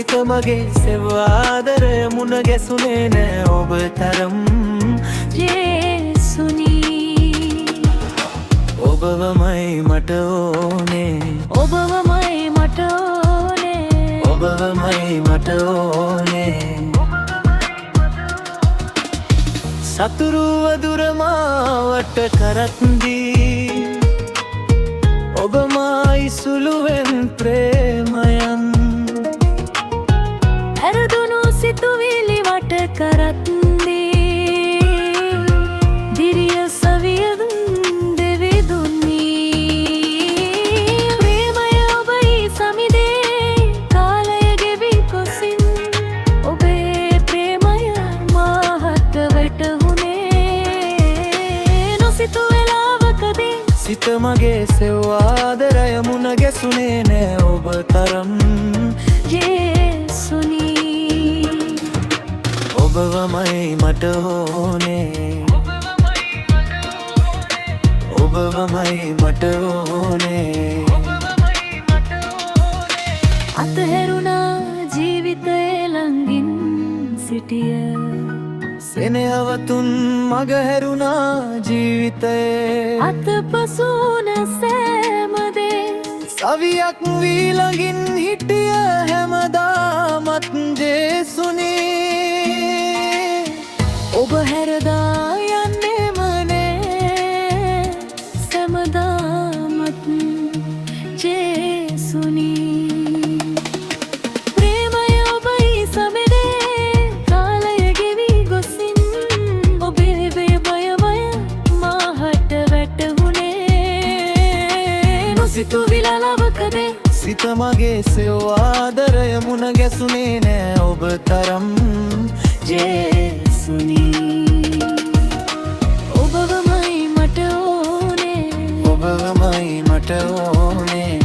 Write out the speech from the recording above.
සිත මගේ සෙවාදරය මුණ ගැසුනේ නෑ ඔබ තරම් ජේසුනී ඔබවමයි මට ඕනේ ඔබවමයි මට ඕනේ ඔබවමයි මට ඕනේ සතුරුව දුරමාවට කරත්දී ඔබමයි සුළුවෙන් ප්‍රේමයන් ඇරදුණු සිතුවිලි වට කරත්දී දිරිය සවියදුන් දෙවිදුන්නී ප්‍රේමය ඔබයි සමිදේ කාලය ගෙවි කොසින් ඔබේ ප්‍රේමය මාහට වැටහුණේ නොසිතු වෙලාවකදී සිත මගේ සෙවාදරය මුණ ගැසුනේ නෑ ඔබ තරම් ජේසුනී ඔබවමයි මට ඕනේ ඔබවමයි මට ඕනේ අතහැරුණා ජීවිතේ ළඟින් සිටිය සෙනෙහවතුන් මගහැරුණා ජීවිතයේ අතපසුන සෑමදේ සවියක් වී ළඟින් හිටිය හැමදාමත් ජේසුනී ඔබ හැරදා යන්නෙමනේ සැමදාමත් ජේසුනී ප්‍රේමය ඔබයි සමෙදේ කාලය ගෙවි ගොසින් ඔබේ බය මාහට වැටහුණේ නොසිතු විලලවකදේ සිත මගේ සෙවාදරය මුණ ගැසුනේ නෑ ඔබ තරම් ජේසුනී ඔබවමයි මට ඕනේ ඔබවමයි මට ඕනේ